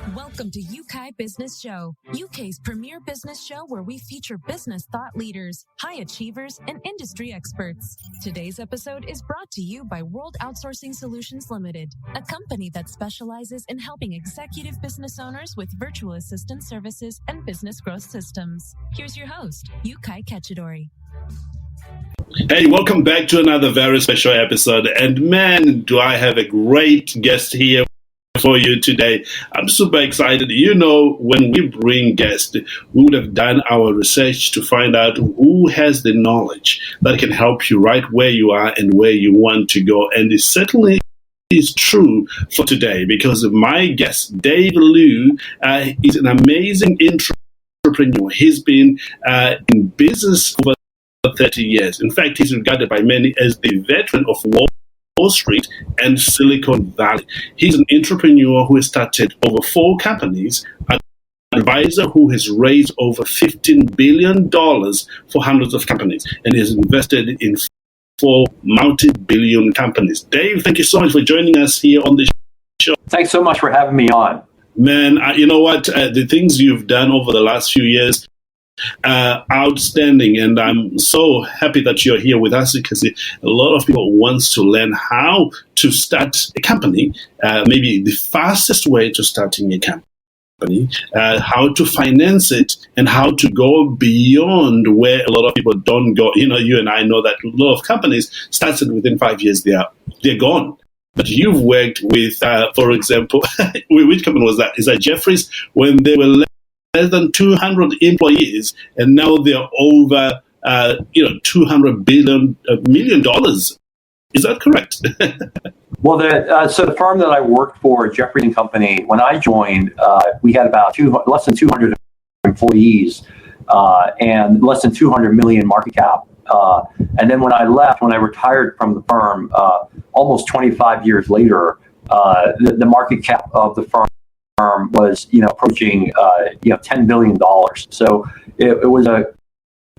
Welcome to Yeukai Business Show, UK's premier business show where we feature business thought leaders, high achievers, and industry experts. Today's episode is brought to you by World Outsourcing Solutions Limited, a company that specializes in helping executive business owners with virtual assistant services and business growth systems. Here's your host, Yeukai Kechidori. Hey, welcome back to another very special episode. And man, do I have a great guest here for you today. I'm super excited. You know, when we bring guests, we would have done our research to find out who has the knowledge that can help you right where you are and where you want to go. And it certainly is true for today, because my guest, Dave Liu, is an amazing entrepreneur. He's been in business for 30 years. In fact, he's regarded by many as the veteran of Wall Street and Silicon Valley. He's an entrepreneur who has started over 4 companies, an advisor who has raised over $15 billion for hundreds of companies, and has invested in 4 multi-billion companies. Dave, thank you so much for joining us here on the show. Thanks so much for having me on. Man, you know what? The things you've done over the last few years, outstanding, and I'm so happy that you're here with us, because a lot of people want to learn how to start a company, maybe the fastest way to starting a company, how to finance it, and how to go beyond where a lot of people don't go. You know, you and I know that a lot of companies started within 5 years, they're gone. But you've worked with, for example, which company was that? Is that Jeffries, when they were less than 200 employees, and now they're over, $200 million. Is that correct? Well, so the firm that I worked for, Jeffries and Company, when I joined, we had about less than 200 employees and less than 200 million market cap. And then when I left, when I retired from the firm, almost 25 years later, the market cap of the firm was, approaching, $10 billion. So it was a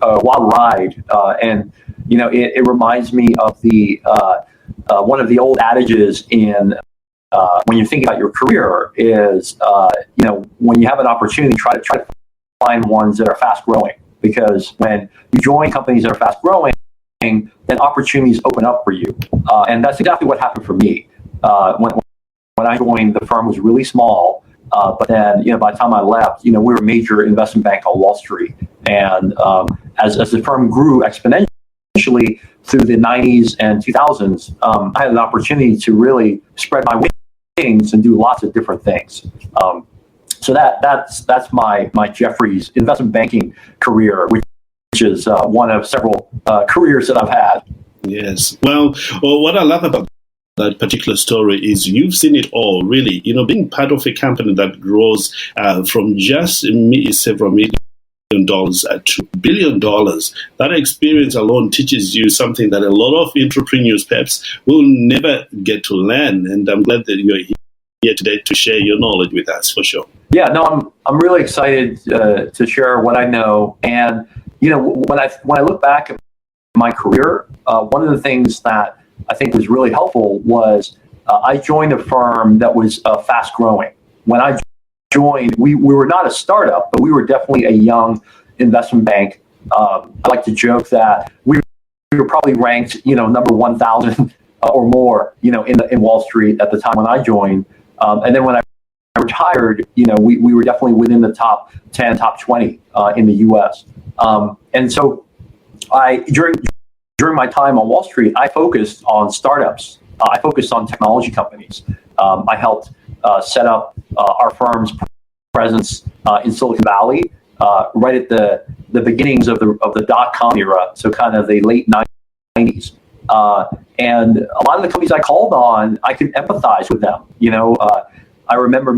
wild ride. And, it reminds me of the one of the old adages in when you're thinking about your career is, when you have an opportunity, try to find ones that are fast growing, because when you join companies that are fast growing, then opportunities open up for you. And that's exactly what happened for me. When I joined, the firm was really small. But then, by the time I left, we were a major investment bank on Wall Street. And as the firm grew exponentially through the 90s and 2000s, I had an opportunity to really spread my wings and do lots of different things. So that's my Jeffries investment banking career, which is one of several careers that I've had. Yes. Well, what I love about that particular story is you've seen it all, really. Being part of a company that grows from just several $million to $2 billion, that experience alone teaches you something that a lot of entrepreneurs perhaps will never get to learn. And I'm glad that you're here today to share your knowledge with us, for sure. Yeah, no, I'm really excited to share what I know. And when I look back at my career, one of the things that I think was really helpful was I joined a firm that was fast growing. When I joined, we were not a startup, but we were definitely a young investment bank. I like to joke that we were probably ranked, number 1,000 or more, in Wall Street at the time when I joined. And then when I retired, we were definitely within the top 10, top 20 in the U.S. And so during my time on Wall Street, I focused on startups. I focused on technology companies. I helped set up our firm's presence in Silicon Valley right at the beginnings of the dot-com era, so kind of the late 90s. And a lot of the companies I called on, I could empathize with them. I remember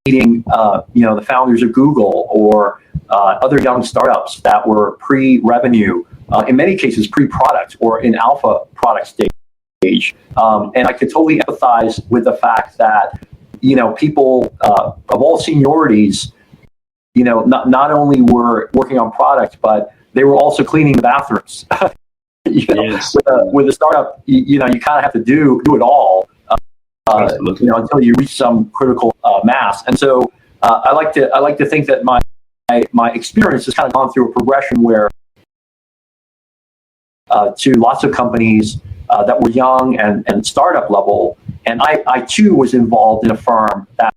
meeting the founders of Google or other young startups that were pre-revenue, in many cases pre-product or in alpha product stage. And I could totally empathize with the fact that, people of all seniorities, not only were working on product, but they were also cleaning the bathrooms. Yes. With a startup, you kind of have to do it all, until you reach some critical mass. And so I like to think that my experience has kind of gone through a progression where to lots of companies that were young and startup level, and I too was involved in a firm that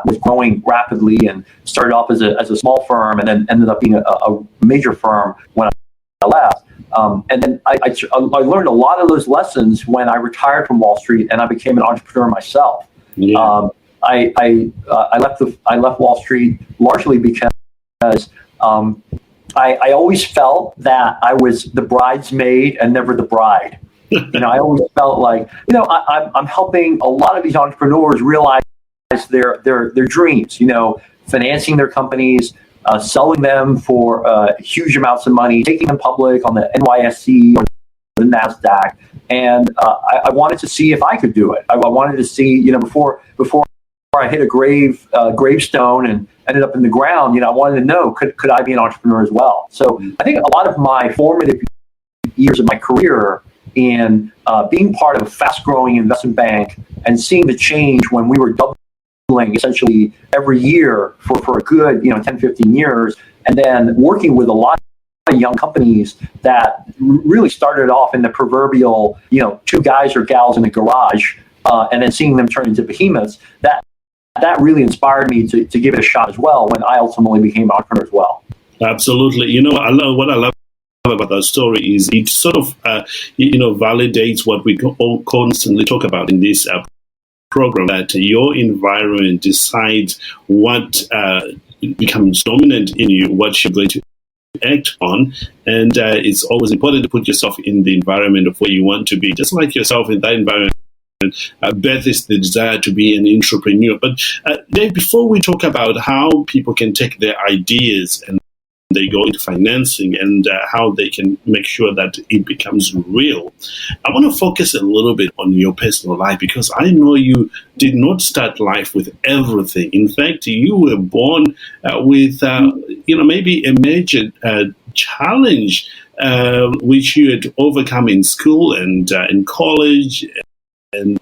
was growing rapidly and started off as a small firm and then ended up being a major firm when I left. And then I learned a lot of those lessons when I retired from Wall Street and I became an entrepreneur myself. Yeah. I left Wall Street largely because I always felt that I was the bridesmaid and never the bride. I always felt like I'm helping a lot of these entrepreneurs realize their dreams. Financing their companies, selling them for huge amounts of money, taking them public on the NYSE or the NASDAQ, and I wanted to see if I could do it. I wanted to see, before I hit a gravestone and ended up in the ground, I wanted to know, could I be an entrepreneur as well? So I think a lot of my formative years of my career in being part of a fast-growing investment bank and seeing the change when we were doubling essentially every year for a good 10, 15 years, and then working with a lot of young companies that really started off in the proverbial two guys or gals in a garage, and then seeing them turn into behemoths, that really inspired me to give it a shot as well when I ultimately became an entrepreneur as well. Absolutely. What I love about that story is it sort of validates what we all constantly talk about in this program, that your environment decides what becomes dominant in you, what you're going to act on, and it's always important to put yourself in the environment of where you want to be, just like yourself in that environment. Beth is the desire to be an entrepreneur. But Dave, before we talk about how people can take their ideas and they go into financing and how they can make sure that it becomes real, I want to focus a little bit on your personal life, because I know you did not start life with everything. In fact, you were born with maybe a major challenge which you had overcome in school and in college. And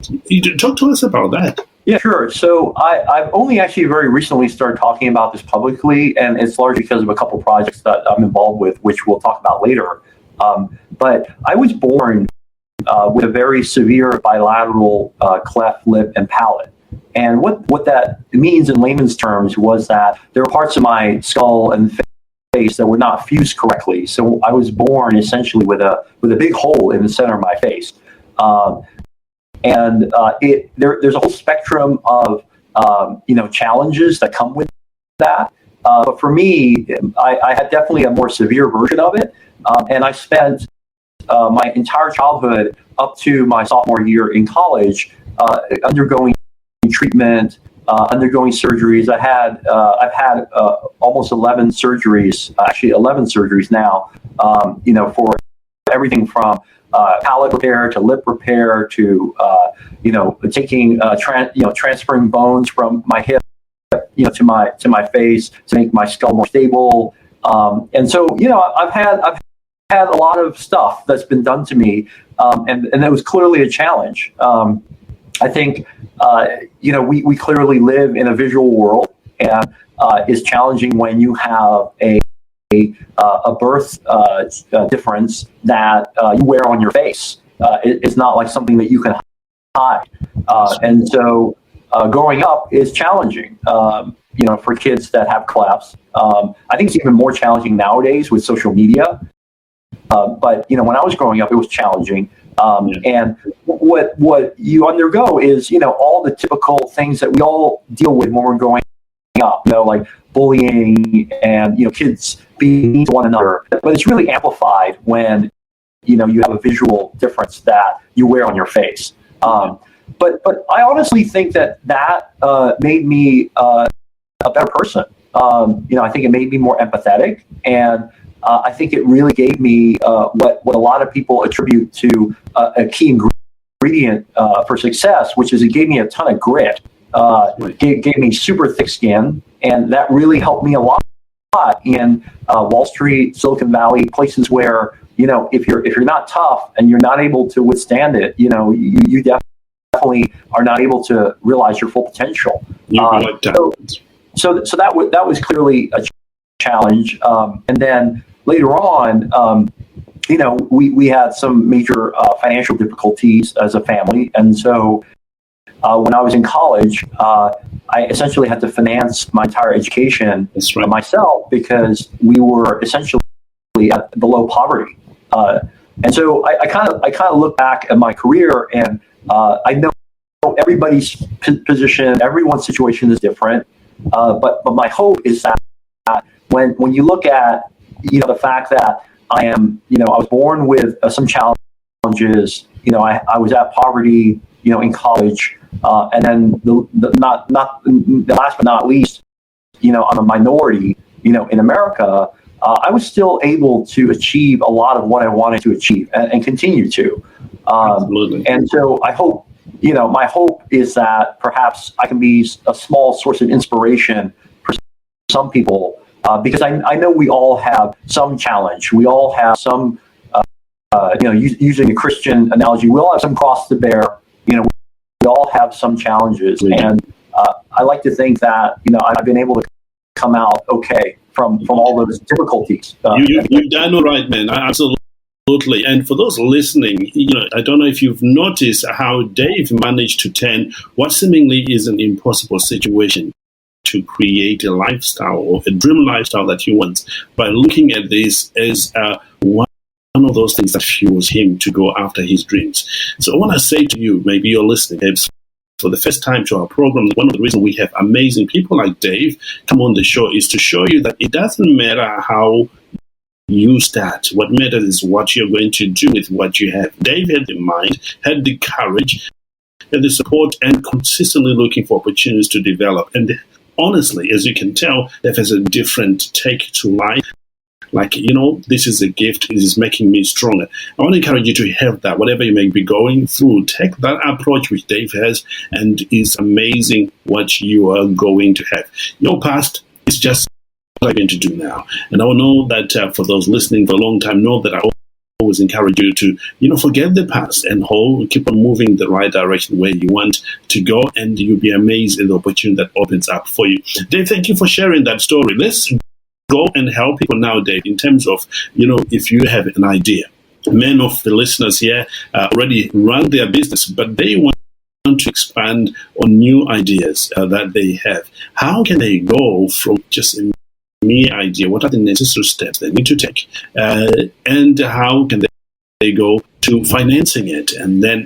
talk to us about that. Yeah, sure. So I've only actually very recently started talking about this publicly, and it's largely because of a couple projects that I'm involved with, which we'll talk about later. But I was born with a very severe bilateral cleft lip and palate. And what that means in layman's terms was that there were parts of my skull and face that were not fused correctly. So I was born essentially with a big hole in the center of my face. And there's a whole spectrum of challenges that come with that. But for me, I had definitely a more severe version of it, and I spent my entire childhood up to my sophomore year in college undergoing treatment, undergoing surgeries. I've had almost 11 surgeries, actually 11 surgeries now. For everything from palate repair to lip repair to taking transferring bones from my hip to my face to make my skull more stable, and so I've had a lot of stuff that's been done to me, and it was clearly a challenge. I think we clearly live in a visual world, and it's challenging when you have a birth difference that you wear on your face. It's not like something that you can hide. And so growing up is challenging, for kids that have clefts. I think it's even more challenging nowadays with social media. But when I was growing up, it was challenging. And what you undergo is, all the typical things that we all deal with when we're growing up, like bullying and kids being mean to one another, but it's really amplified when you have a visual difference that you wear on your face. But I honestly think that made me a better person. I think it made me more empathetic, and I think it really gave me what a lot of people attribute to a key ingredient for success, which is it gave me a ton of grit. Gave me super thick skin, and that really helped me a lot in Wall Street, Silicon Valley, places where if you're not tough and you're not able to withstand it, you definitely are not able to realize your full potential. so that was clearly a challenge. And then later on, we had some major financial difficulties as a family, and so when I was in college, I essentially had to finance my entire education myself because we were essentially at below poverty. And so I kind of look back at my career, and I know everybody's position, everyone's situation is different. But my hope is that when you look at the fact that I was born with some challenges. I was at poverty, in college, and then the last but not least, I'm a minority, in America. I was still able to achieve a lot of what I wanted to achieve and continue to. Absolutely. And so I hope, my hope is that perhaps I can be a small source of inspiration for some people, because I know we all have some challenge. We all have some, using a Christian analogy, we all have some cross to bear. We all have some challenges. And I like to think that, I've been able to come out okay from all those difficulties. You've done all right, man. Absolutely. And for those listening, I don't know if you've noticed how Dave managed to turn what seemingly is an impossible situation to create a lifestyle or a dream lifestyle that he wants by looking at this as one of those things that fuels him to go after his dreams. So I want to say to you, maybe you're listening, for the first time to our program, one of the reasons we have amazing people like Dave come on the show is to show you that it doesn't matter how you start. What matters is what you're going to do with what you have. Dave had the mind, had the courage, had the support, and consistently looking for opportunities to develop. And honestly, as you can tell, Dave has a different take to life. Like, this is a gift. It is making me stronger. I want to encourage you to have that. Whatever you may be going through, take that approach which Dave has, and it's amazing what you are going to have. Your past is just what I'm going to do now. And I will know that for those listening for a long time, know that I always encourage you to, forget the past and keep on moving the right direction where you want to go, and you'll be amazed at the opportunity that opens up for you. Dave, thank you for sharing that story. Let's go and help people now, Dave, in terms of, if you have an idea. Many of the listeners here already run their business, but they want to expand on new ideas that they have. How can they go from just a mere idea? What are the necessary steps they need to take? And how can they go to financing it and then,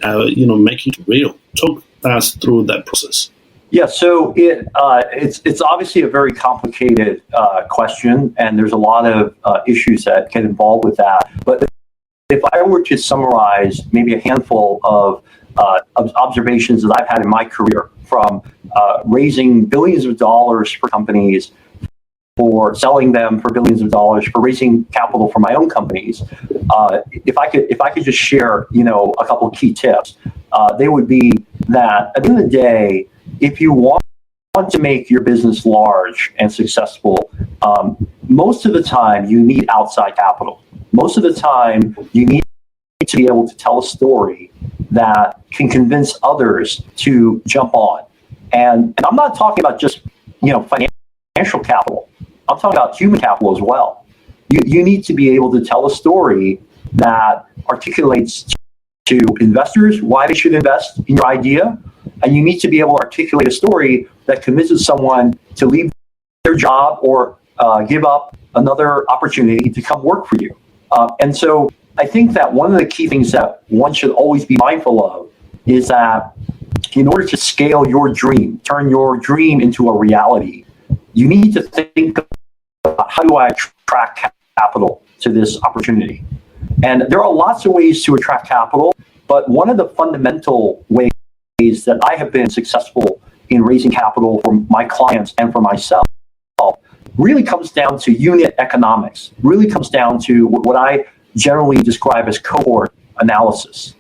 making it real? Talk us through that process. Yeah, so it's obviously a very complicated question, and there's a lot of issues that get involved with that. But if I were to summarize maybe a handful of observations that I've had in my career, from raising billions of dollars for companies, for selling them for billions of dollars, for raising capital for my own companies, if I could just share, a couple of key tips, they would be that at the end of the day, if you want to make your business large and successful, most of the time you need outside capital. Most of the time you need to be able to tell a story that can convince others to jump on. And I'm not talking about just financial capital. I'm talking about human capital as well. You need to be able to tell a story that articulates to investors why they should invest in your idea. And you need to be able to articulate a story that convinces someone to leave their job or give up another opportunity to come work for you. And so I think that one of the key things that one should always be mindful of is that in order to scale your dream, turn your dream into a reality, you need to think about how do I attract capital to this opportunity? And there are lots of ways to attract capital, but one of the fundamental ways that I have been successful in raising capital for my clients and for myself really comes down to unit economics, really comes down to what I generally describe as cohort analysis.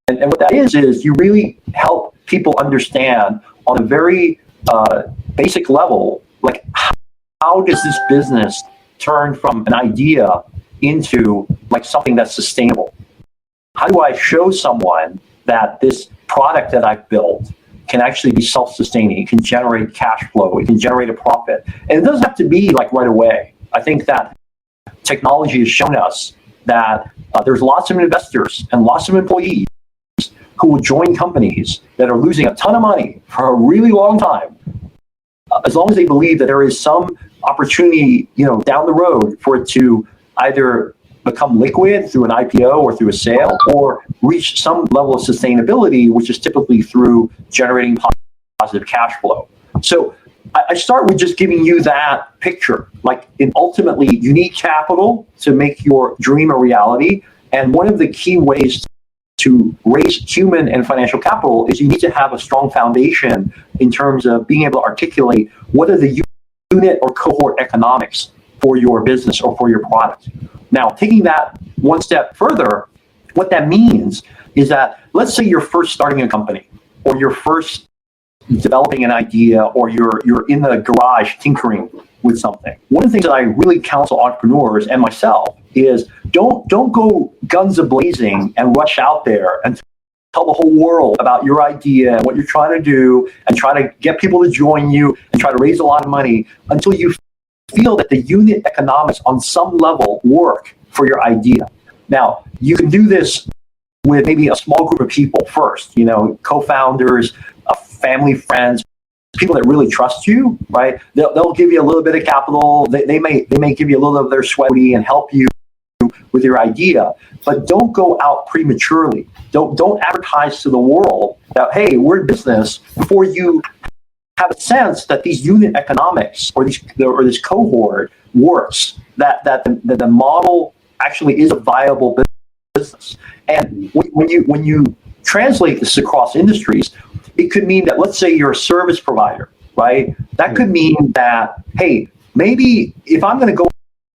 And what that is you really help people understand on a very basic level, like how does this business turn from an idea into like something that's sustainable? How do I show someone that this product that I've built can actually be self-sustaining. It can generate cash flow. It can generate a profit. And it doesn't have to be like right away. I think that technology has shown us that there's lots of investors and lots of employees who will join companies that are losing a ton of money for a really long time, as long as they believe that there is some opportunity, down the road for it to either become liquid through an IPO or through a sale, or reach some level of sustainability, which is typically through generating positive cash flow. So I start with just giving you that picture. Like, ultimately, you need capital to make your dream a reality. And one of the key ways to raise human and financial capital is you need to have a strong foundation in terms of being able to articulate what are the unit or cohort economics for your business or for your product. Now, taking that one step further, what that means is that, let's say you're first starting a company, or you're first developing an idea, or you're in the garage tinkering with something. One of the things that I really counsel entrepreneurs and myself is don't go guns a-blazing and rush out there and tell the whole world about your idea and what you're trying to do, and try to get people to join you and try to raise a lot of money until you feel that the unit economics on some level work for your idea. Now, you can do this with maybe a small group of people first, co-founders, family, friends, people that really trust you, right? They'll give you a little bit of capital. They may give you a little of their sweaty and help you with your idea, but don't go out prematurely. Don't advertise to the world that, hey, we're in business, before you have a sense that these unit economics or this cohort works, that the model actually is a viable business. And when you translate this across industries, it could mean that, let's say you're a service provider, right? That could mean that, hey, maybe if I'm going to go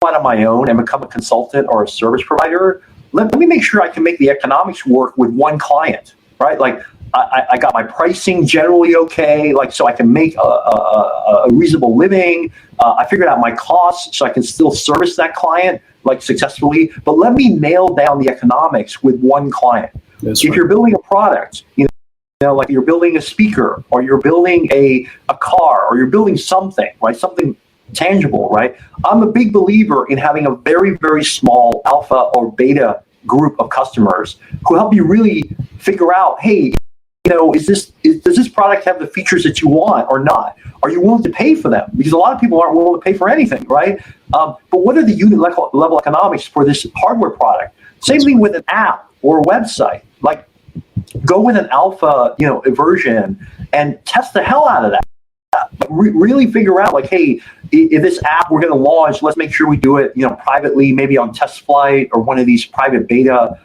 out on my own and become a consultant or a service provider, let me make sure I can make the economics work with one client, right? Like, I got my pricing generally okay, like, so I can make a reasonable living. I figured out my costs so I can still service that client like successfully. But let me nail down the economics with one client. If you're building a product, like you're building a speaker, or you're building a car, or you're building something, right? Something tangible, right? I'm a big believer in having a very, very small alpha or beta group of customers who help you really figure out, hey, does this product have the features that you want or not? Are you willing to pay for them? Because a lot of people aren't willing to pay for anything, right? But what are the unit level economics for this hardware product? Same thing with an app or a website. Like, go with an alpha, version and test the hell out of that. But really figure out, like, hey, if this app we're going to launch, let's make sure we do it, privately, maybe on test flight or one of these private beta,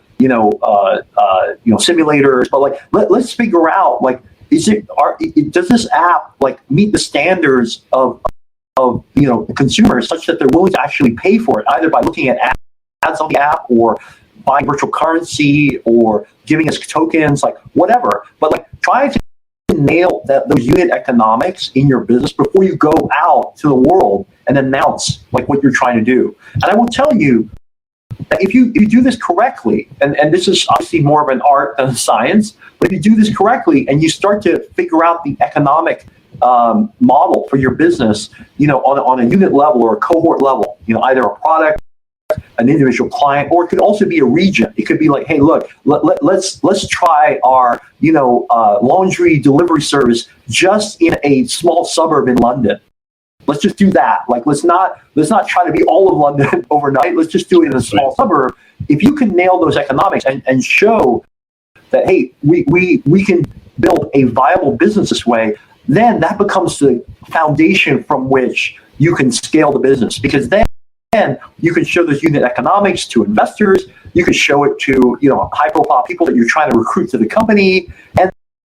simulators. But like, let's figure out, like, does this app like meet the standards of consumers such that they're willing to actually pay for it, either by looking at ads on the app, or buying virtual currency, or giving us tokens, like whatever. But like, try to nail those unit economics in your business before you go out to the world and announce like what you're trying to do. And I will tell you that if you do this correctly, and this is obviously more of an art than a science, but if you do this correctly and you start to figure out the economic model for your business, on a unit level or a cohort level, either a product, an individual client, or it could also be a region. It could be like, hey, look, let's try our laundry delivery service just in a small suburb in London. Let's just do that. Like, let's not try to be all of London overnight. Let's just do it in a small suburb. If you can nail those economics and show that, hey, we can build a viable business this way, then that becomes the foundation from which you can scale the business. Because then you can show those unit economics to investors. You can show it to high profile people that you're trying to recruit to the company, and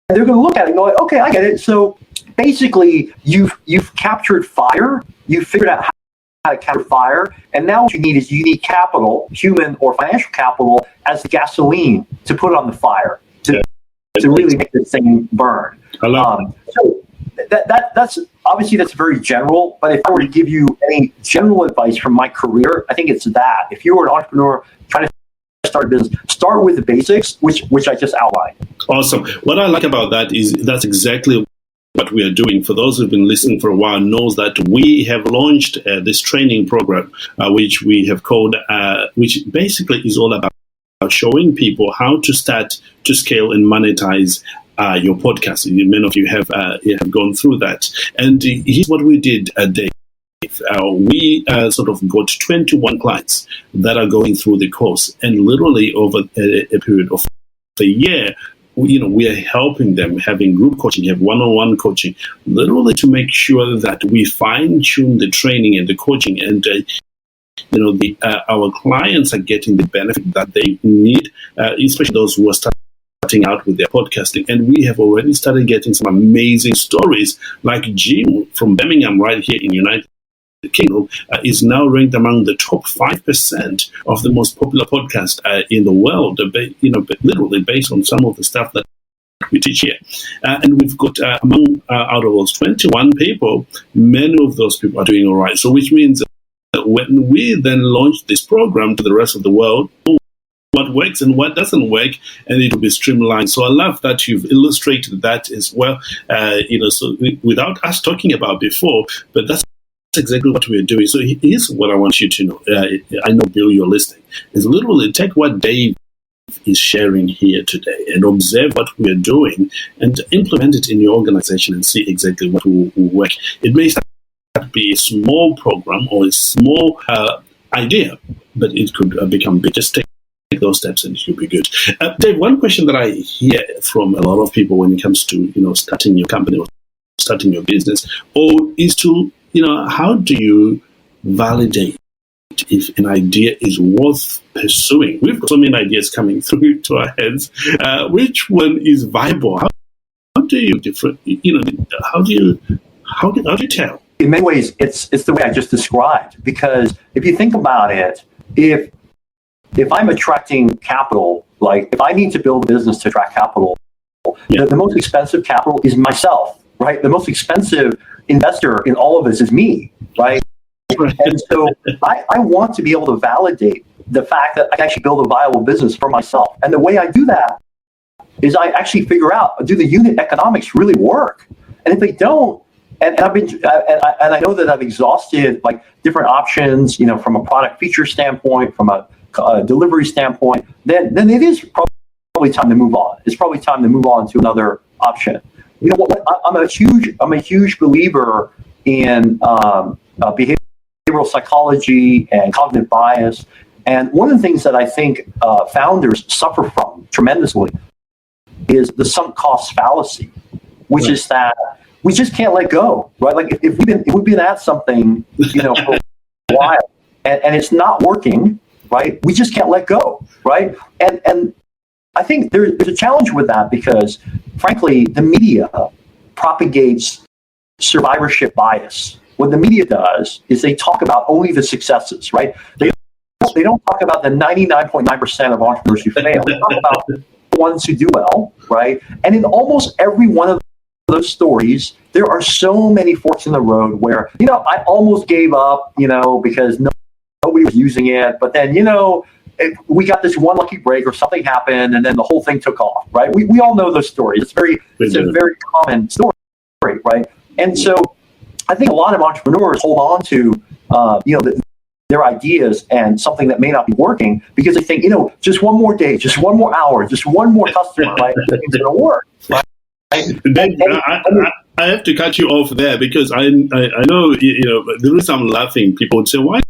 they're going to look at it and go, like, okay, I get it. So basically, you've captured fire. You've figured out how to capture fire, and now what you need is capital, human or financial capital, as the gasoline to put on the fire to really make this thing burn. I love so that's obviously that's very general. But if I were to give you any general advice from my career, I think it's that if you were an entrepreneur trying to start a business, start with the basics, which I just outlined. Awesome. What I like about that is that's exactly what we are doing. For those who've been listening for a while, knows that we have launched this training program, which we have called, which basically is all about showing people how to start to scale and monetize your podcast. Many of you have gone through that. And here's what we did, Dave. We sort of got 21 clients that are going through the course, and literally over a period of a year, we are helping them, having group coaching, have one-on-one coaching, literally to make sure that we fine-tune the training and the coaching, and our clients are getting the benefit that they need, especially those who are starting out with their podcasting. And we have already started getting some amazing stories, like Jim from Birmingham, right here in United Kingdom, is now ranked among the top 5% of the most popular podcast in the world, literally based on some of the stuff that we teach here. And we've got out of those 21 people, many of those people are doing all right. So which means that when we then launch this program to the rest of the world, what works and what doesn't work, and it will be streamlined. So I love that you've illustrated that as well, so without us talking about before, but that's exactly what we're doing. So here's what I want you to know. I know, Bill, you're listening. Is literally take what Dave is sharing here today and observe what we're doing and implement it in your organization and see exactly what will work. It may be a small program or a small idea, but it could become big. Just take those steps and it will be good. Dave, one question that I hear from a lot of people when it comes to starting your company or starting your business, is to how do you validate if an idea is worth pursuing? We've got so many ideas coming through to our heads. Which one is viable? How do you How do you tell? In many ways, it's the way I just described. Because if you think about it, if I'm attracting capital, like if I need to build a business to attract capital, the most expensive capital is myself, right? The most expensive investor in all of this is me, right? And so I want to be able to validate the fact that I can actually build a viable business for myself. And the way I do that is I actually figure out, do the unit economics really work? And if they don't, and I know that I've exhausted like different options, from a product feature standpoint, from a delivery standpoint, then it is probably time to move on. It's probably time to move on to another option. I'm a huge believer in behavioral psychology and cognitive bias. And one of the things that I think founders suffer from tremendously is the sunk cost fallacy, which is that we just can't let go, right? Like if we've been at something, for a while and it's not working, right? We just can't let go, right? And I think there's a challenge with that because, frankly, the media propagates survivorship bias. What the media does is they talk about only the successes, right? They don't talk about the 99.9% of entrepreneurs who fail. They talk about the ones who do well, right? And in almost every one of those stories, there are so many forks in the road where, I almost gave up, because nobody was using it, but then, we got this one lucky break or something happened and then the whole thing took off, right? We all know those stories. It's a very common story, right? And so I think a lot of entrepreneurs hold on to, their ideas and something that may not be working because they think, just one more day, just one more hour, just one more customer, right? It's going to work, right? I have to cut you off there because I know, the reason I'm laughing, people would say, why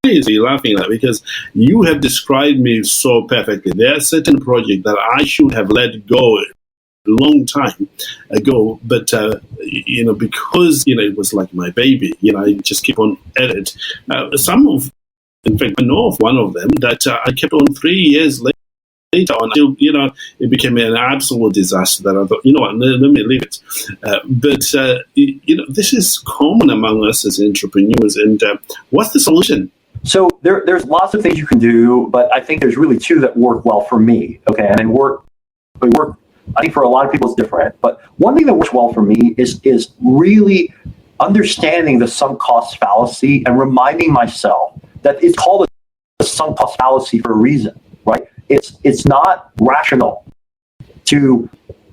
is he laughing at? Because you have described me so perfectly. There are certain projects that I should have let go a long time ago, but because it was like my baby, I just keep on at it. In fact, I know of one of them that I kept on 3 years later until it became an absolute disaster. That I thought, let me leave it. But this is common among us as entrepreneurs. And what's the solution? So there's lots of things you can do, but I think there's really two that work well for me. Okay, and they work. I think for a lot of people it's different, but one thing that works well for me is really understanding the sunk cost fallacy and reminding myself that it's called a sunk cost fallacy for a reason, right? It's not rational to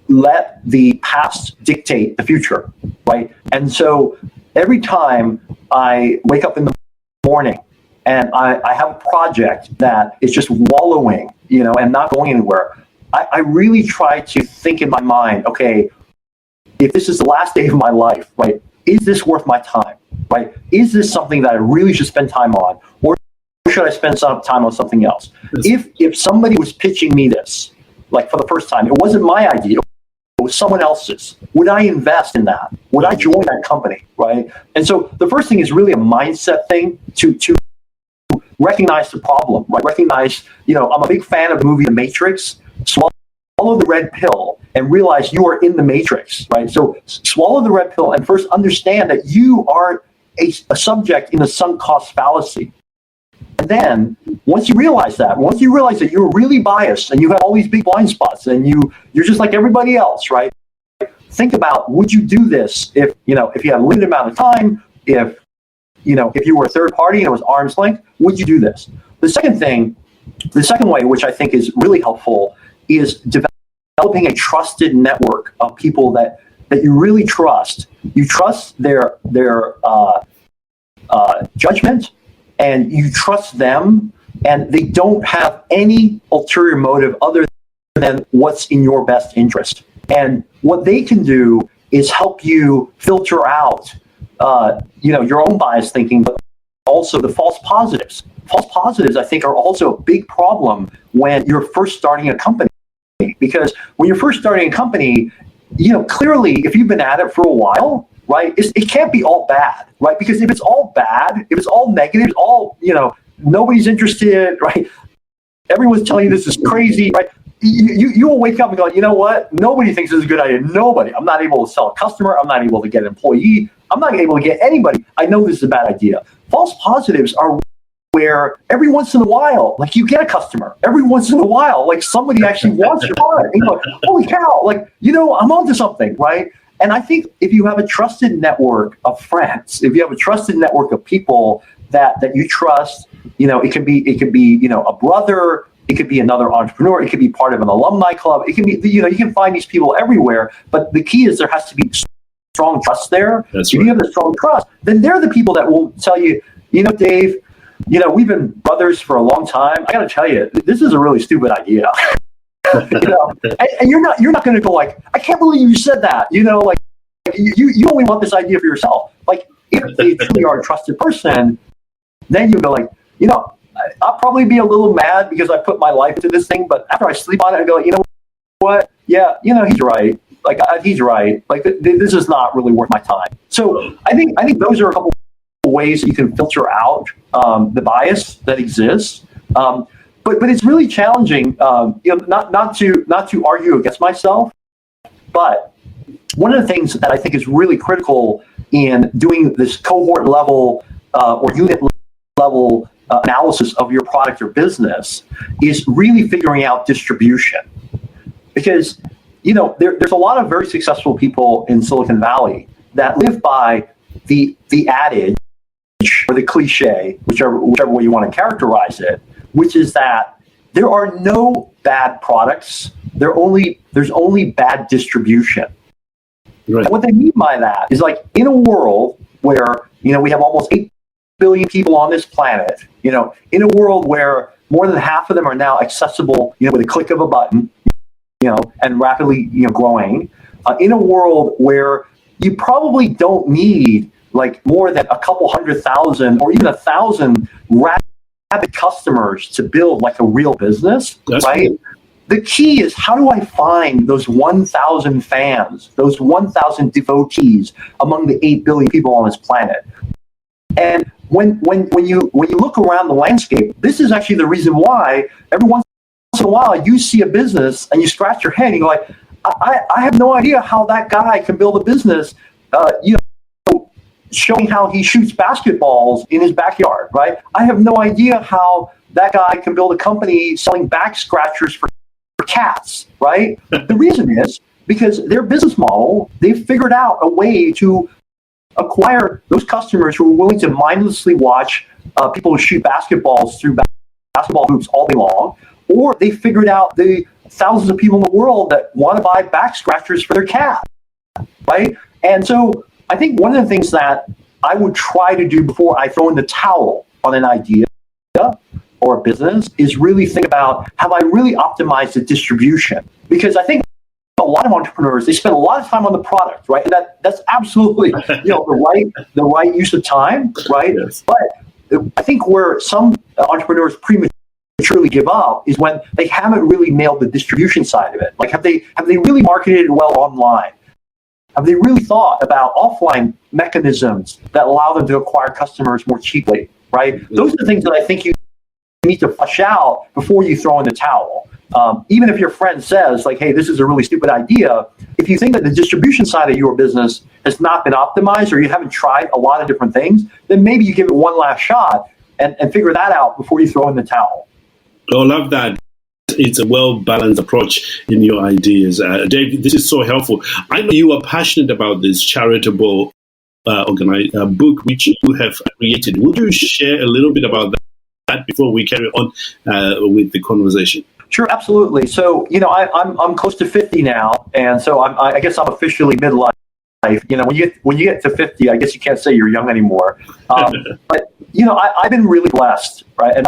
let the past dictate the future, right? And so every time I wake up in the morning and I have a project that is just wallowing, and not going anywhere, I really try to think in my mind, okay, if this is the last day of my life, right, is this worth my time, right? Is this something that I really should spend time on, or should I spend some time on something else? If somebody was pitching me this, like for the first time, it wasn't my idea, it was someone else's, would I invest in that? Would I join that company, right? And so the first thing is really a mindset thing to recognize the problem, right? Recognize, I'm a big fan of the movie The Matrix. Swallow the red pill and realize you are in the matrix, right? So swallow the red pill and first understand that you are a subject in the sunk cost fallacy. And then once you realize that you're really biased and you have all these big blind spots and you're just like everybody else, right? Think about, would you do this if you had a limited amount of time, if you were a third party and it was arm's length, would you do this? The second way, which I think is really helpful, is developing a trusted network of people that you really trust. You trust their judgment, and you trust them, and they don't have any ulterior motive other than what's in your best interest. And what they can do is help you filter out, your own bias thinking, but also the false positives. False positives, I think, are also a big problem when you're first starting a company. Because when you're first starting a company, clearly, if you've been at it for a while, right, it can't be all bad, right? Because if it's all bad, if it's all negative, all, nobody's interested, right? Everyone's telling you this is crazy, right? You will wake up and go, you know what? Nobody thinks this is a good idea. Nobody. I'm not able to sell a customer. I'm not able to get an employee. I'm not able to get anybody. I know this is a bad idea. False positives are where every once in a while, like, you get a customer. Every once in a while, like, somebody actually wants your product. And you're like, holy cow, like, I'm onto something, right? And I think if you have a trusted network of friends, if you have a trusted network of people that you trust, it could be a brother, it could be another entrepreneur, it could be part of an alumni club, it can be, you can find these people everywhere. But the key is there has to be strong trust there. If you have a strong trust, then they're the people that will tell you, Dave, we've been brothers for a long time. I got to tell you, this is a really stupid idea. And you're not going to go like, I can't believe you said that. You only want this idea for yourself. Like, if they truly are a trusted person, then you go like, I'll probably be a little mad because I put my life into this thing, but after I sleep on it, I go, what? Yeah, he's right. Like, he's right. Like, this is not really worth my time. So I think those are a couple ways that you can filter out the bias that exists. But it's really challenging, not to argue against myself, but one of the things that I think is really critical in doing this cohort level or unit level analysis of your product or business is really figuring out distribution. Because, there's a lot of very successful people in Silicon Valley that live by the adage or the cliche, whichever way you want to characterize it, which is that there are no bad products. There's only bad distribution. Right. And what they mean by that is, like, in a world where, we have almost 8 billion people on this planet, in a world where more than half of them are now accessible, with a click of a button, and rapidly, growing, in a world where you probably don't need like more than a couple 100,000 or even 1,000 rabid customers to build like a real business, that's right? Cool. The key is, how do I find those 1,000 fans, those 1,000 devotees among the 8 billion people on this planet? And when you look around the landscape, this is actually the reason why every once in a while you see a business and you scratch your head and you're like, I have no idea how that guy can build a business, showing how he shoots basketballs in his backyard, right? I have no idea how that guy can build a company selling back scratchers for cats, right? The reason is because their business model, they've figured out a way to acquire those customers who are willing to mindlessly watch people shoot basketballs through basketball hoops all day long, or they figured out the thousands of people in the world that want to buy back scratchers for their cat, right? And so I think one of the things that I would try to do before I throw in the towel on an idea or a business is really think about, have I really optimized the distribution? Because I think a lot of entrepreneurs, they spend a lot of time on the product, right? And that's absolutely, the right use of time, right? Yes. But I think where some entrepreneurs prematurely give up is when they haven't really nailed the distribution side of it. Like, have they really marketed well online? Have they really thought about offline mechanisms that allow them to acquire customers more cheaply, right? Mm-hmm. Those are the things that I think you need to flesh out before you throw in the towel. Even if your friend says, like, hey, this is a really stupid idea, if you think that the distribution side of your business has not been optimized or you haven't tried a lot of different things, then maybe you give it one last shot and figure that out before you throw in the towel. I love that. It's a well-balanced approach in your ideas. Dave, this is so helpful. I know you are passionate about this charitable book which you have created. Would you share a little bit about that before we carry on with the conversation? Sure, absolutely. So, I'm close to 50 now, and so I guess I'm officially midlife. When you get to 50, I guess you can't say you're young anymore. But I've been really blessed, right? And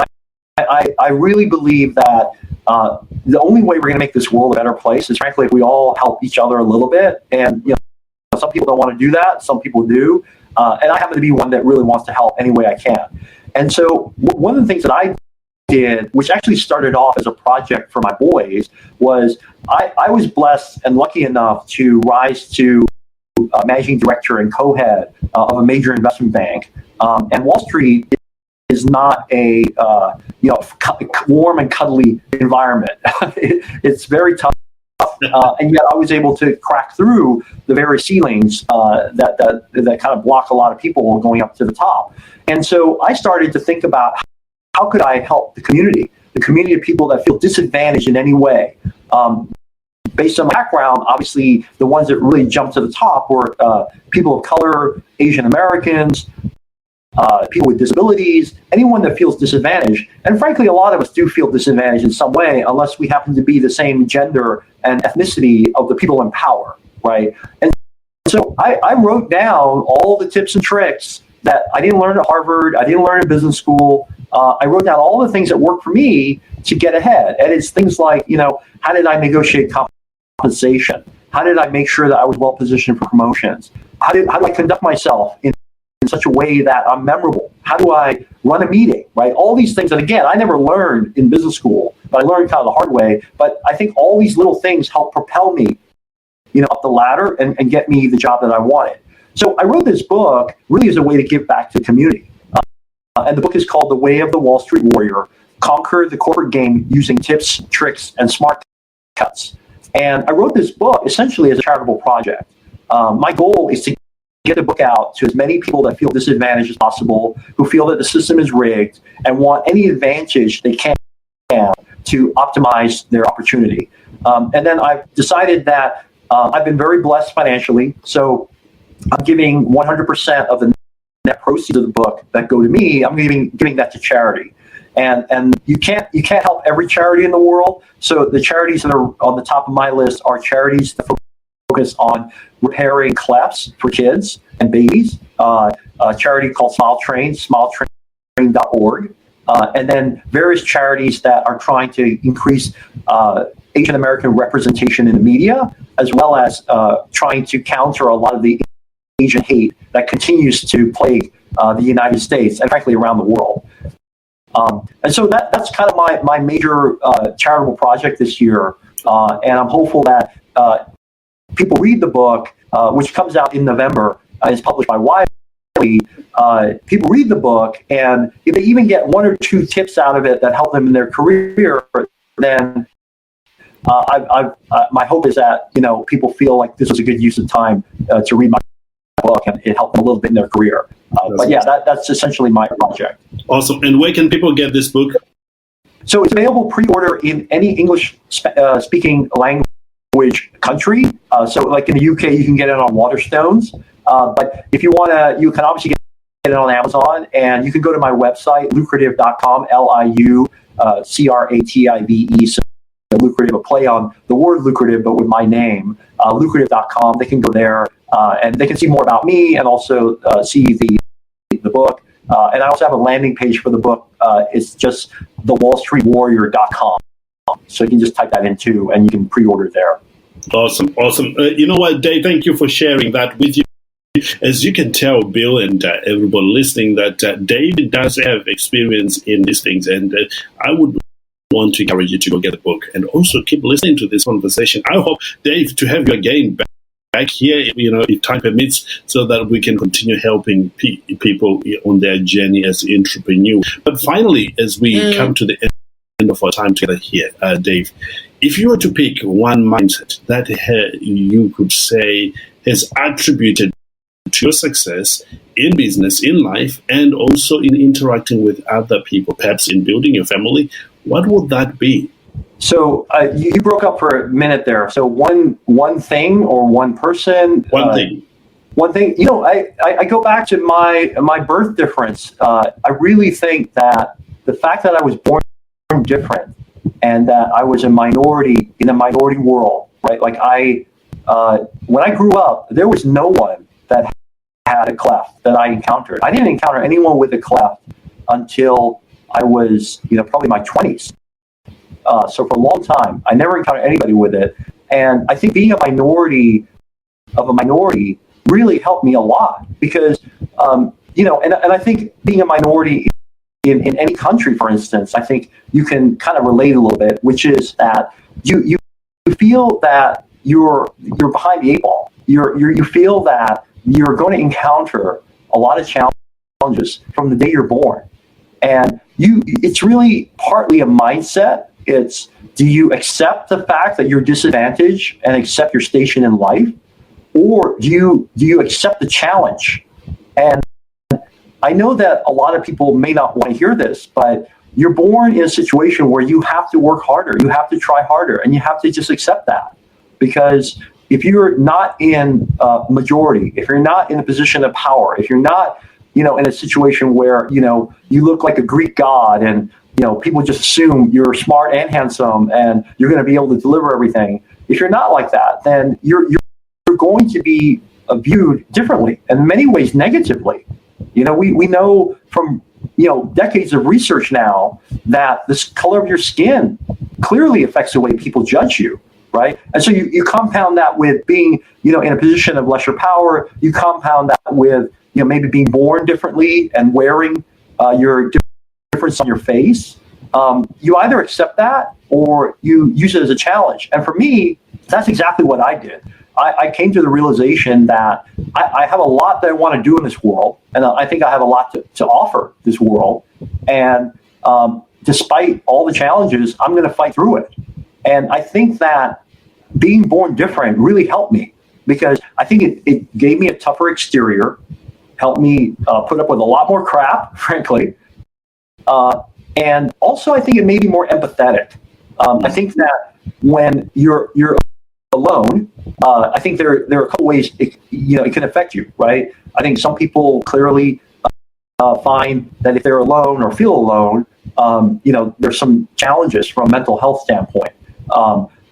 I really believe that the only way we're going to make this world a better place is, frankly, if we all help each other a little bit. And some people don't want to do that, some people do, and I happen to be one that really wants to help any way I can. And so one of the things that I did, which actually started off as a project for my boys, was I was blessed and lucky enough to rise to managing director and co-head of a major investment bank. And Wall Street is not a warm and cuddly environment. It's very tough, and yet I was able to crack through the very ceilings that kind of block a lot of people going up to the top. And so I started to think about, how could I help the community of people that feel disadvantaged in any way? Based on my background, obviously, the ones that really jumped to the top were people of color, Asian Americans, people with disabilities, anyone that feels disadvantaged. And frankly, a lot of us do feel disadvantaged in some way, unless we happen to be the same gender and ethnicity of the people in power, right? And so I wrote down all the tips and tricks that I didn't learn at Harvard, I didn't learn in business school. I wrote down all the things that worked for me to get ahead. And it's things like, how did I negotiate compensation? How did I make sure that I was well positioned for promotions? How do I conduct myself in such a way that I'm memorable? How do I run a meeting, right? All these things that, again, I never learned in business school, but I learned kind of the hard way. But I think all these little things help propel me, up the ladder and get me the job that I wanted. So I wrote this book really as a way to give back to the community. And the book is called The Way of the Wall Street Warrior: Conquer the Corporate Game Using Tips, Tricks, and Smart Cuts. And I wrote this book essentially as a charitable project. My goal is to get the book out to as many people that feel disadvantaged as possible, who feel that the system is rigged and want any advantage they can to optimize their opportunity. And then I've decided that I've been very blessed financially. So I'm giving 100% of the net proceeds of the book that go to me. I'm giving that to charity, and you can't help every charity in the world. So the charities that are on the top of my list are charities that focus on repairing clefts for kids and babies. A charity called Smile Train, smiletrain.org, and then various charities that are trying to increase Asian American representation in the media, as well as trying to counter a lot of the Asian hate that continues to plague the United States and frankly around the world. And so that's kind of my major charitable project this year. And I'm hopeful that people read the book, which comes out in November, is published by Wiley. People read the book, and if they even get one or two tips out of it that help them in their career, then my hope is that people feel like this was a good use of time to read my book, and it helped them a little bit in their career. But yeah, that's essentially my project. Awesome. And where can people get this book? So it's available pre-order in any English speaking language country. So like in the UK, you can get it on Waterstones. But if you want to, you can obviously get it on Amazon, and you can go to my website, lucrative.com, Creative, so lucrative, a play on the word lucrative, but with my name, lucrative.com. They can go there and they can see more about me and also see the book. And I also have a landing page for the book. It's just thewallstreetwarrior.com. So you can just type that in too, and you can pre-order there. Awesome. You know what, Dave, thank you for sharing that with you. As you can tell, Bill, and everybody listening, that Dave does have experience in these things, and I would want to encourage you to go get the book and also keep listening to this conversation. I hope, Dave, to have you again back here, if time permits, so that we can continue helping people on their journey as entrepreneurs. But finally, as we come to the end of our time together here, Dave, if you were to pick one mindset that you could say has attributed to your success in business, in life, and also in interacting with other people, perhaps in building your family, what would that be? So you broke up for a minute there. So one thing or one person? One thing. One thing. I go back to my birth difference. I really think that the fact that I was born different and that I was a minority in a minority world, right? Like when I grew up, there was no one that had a cleft that I encountered. I didn't encounter anyone with a cleft until I was, probably my 20s. So for a long time, I never encountered anybody with it. And I think being a minority really helped me a lot because, and I think being a minority in any country, for instance, I think you can kind of relate a little bit, which is that you feel that you're behind the eight ball. You feel that you're going to encounter a lot of challenges from the day you're born. And it's really partly a mindset. It's, do you accept the fact that you're disadvantaged and accept your station in life? Or do you accept the challenge? And I know that a lot of people may not want to hear this, but you're born in a situation where you have to work harder, you have to try harder, and you have to just accept that. Because if you're not in majority, if you're not in a position of power, if you're not, in a situation where, you look like a Greek god and, people just assume you're smart and handsome and you're going to be able to deliver everything. If you're not like that, then you're going to be viewed differently, and in many ways negatively. We know from, decades of research now that the color of your skin clearly affects the way people judge you. Right. And so you compound that with being, in a position of lesser power. You compound that with, maybe being born differently and wearing your difference on your face. You either accept that or you use it as a challenge. And for me, that's exactly what I did. I came to the realization that I have a lot that I want to do in this world. And I think I have a lot to offer this world. And despite all the challenges, I'm going to fight through it. And I think that being born different really helped me because I think it gave me a tougher exterior, helped me put up with a lot more crap, frankly. And also, I think it made me more empathetic. I think that when you're alone, I think there are a couple ways it can affect you, right? I think some people clearly find that if they're alone or feel alone, there's some challenges from a mental health standpoint.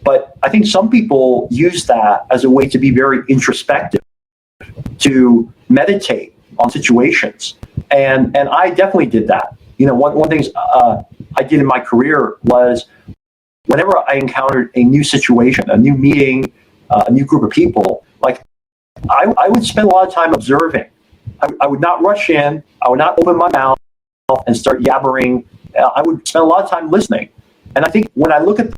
But I think some people use that as a way to be very introspective, to meditate on situations. And I definitely did that. One thing I did in my career was whenever I encountered a new situation, a new meeting, a new group of people, like I would spend a lot of time observing. I would not rush in. I would not open my mouth and start yabbering. I would spend a lot of time listening. And I think when I look at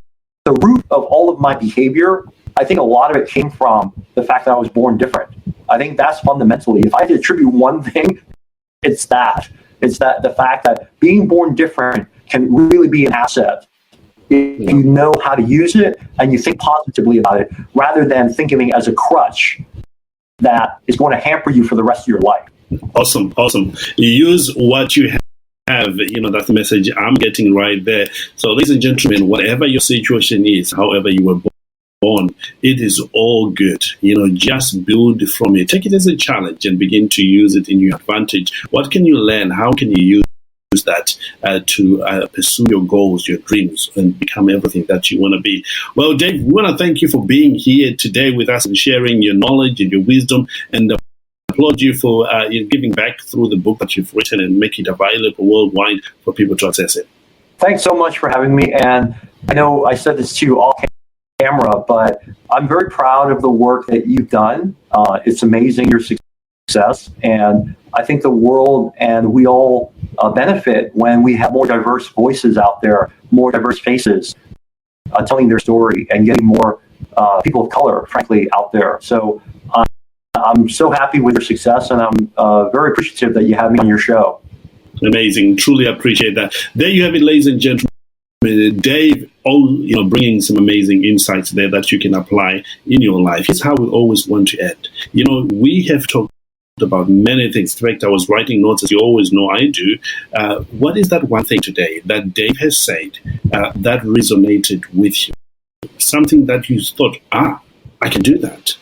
the root of all of my behavior, I think a lot of it came from the fact that I was born different. I think that's fundamentally, if I had to attribute one thing, it's that. It's that the fact that being born different can really be an asset if you know how to use it and you think positively about it, rather than thinking as a crutch that is going to hamper you for the rest of your life. Awesome. You use what you have. That's the message I'm getting right there. So, ladies and gentlemen, whatever your situation is, however you were born, it is all good. Just build from it. Take it as a challenge and begin to use it in your advantage. What can you learn? How can you use that to pursue your goals, your dreams, and become everything that you want to be. Well, Dave, we want to thank you for being here today with us and sharing your knowledge and your wisdom, and applaud you for giving back through the book that you've written and make it available worldwide for people to access it. Thanks so much for having me. And I know I said this to you off camera, but I'm very proud of the work that you've done. It's amazing, your success. And I think the world and we all benefit when we have more diverse voices out there, more diverse faces telling their story and getting more people of color, frankly, out there. So I'm so happy with your success, and I'm very appreciative that you have me on your show. Amazing. Truly appreciate that. There you have it, ladies and gentlemen. Dave, bringing some amazing insights there that you can apply in your life. Here's how we always want to end. We have talked about many things. In fact, I was writing notes, as you always know I do. What is that one thing today that Dave has said that resonated with you? Something that you thought, I can do that.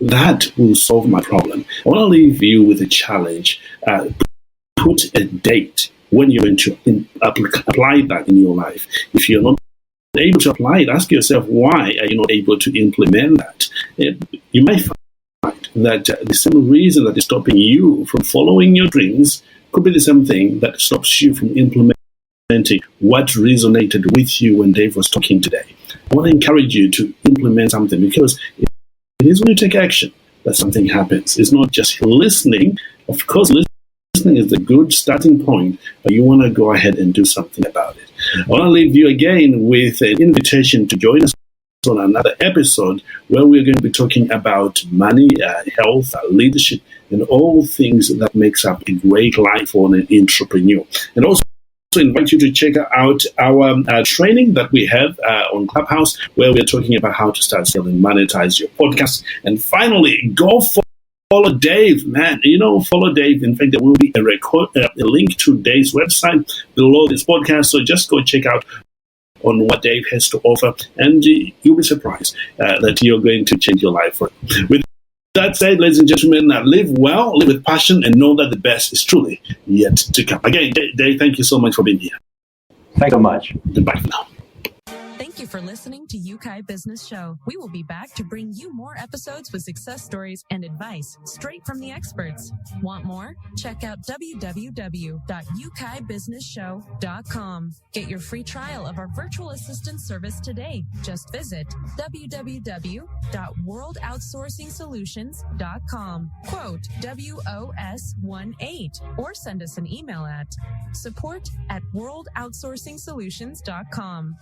That will solve my problem. I want to leave you with a challenge. Put a date when you're going to apply that in your life. If you're not able to apply it, ask yourself, why are you not able to implement that? You might find that the same reason that is stopping you from following your dreams could be the same thing that stops you from implementing what resonated with you when Dave was talking today. I want to encourage you to implement something, because it is when you take action that something happens. It's not just listening. Of course, listening is the good starting point, but you want to go ahead and do something about it. I want to leave you again with an invitation to join us on another episode where we're going to be talking about money, health, leadership, and all things that makes up a great life for an entrepreneur. And also invite you to check out our training that we have on Clubhouse, where we're talking about how to start, sell, and monetize your podcast. And finally, go follow Dave, man. Follow Dave. In fact, there will be a link to Dave's website below this podcast. So just go check out on what Dave has to offer, and you'll be surprised that you're going to change your life for it. With that said, ladies and gentlemen, live well, live with passion, and know that the best is truly yet to come. Again, Dave, thank you so much for being here. Thanks so much. Goodbye for now. Thank you for listening to Yeukai Business Show. We will be back to bring you more episodes with success stories and advice straight from the experts. Want more? Check out www.yukaibusinessshow.com. Get your free trial of our virtual assistant service today. Just visit www.worldoutsourcingsolutions.com. Quote WOS18, or send us an email at support@worldoutsourcingsolutions.com.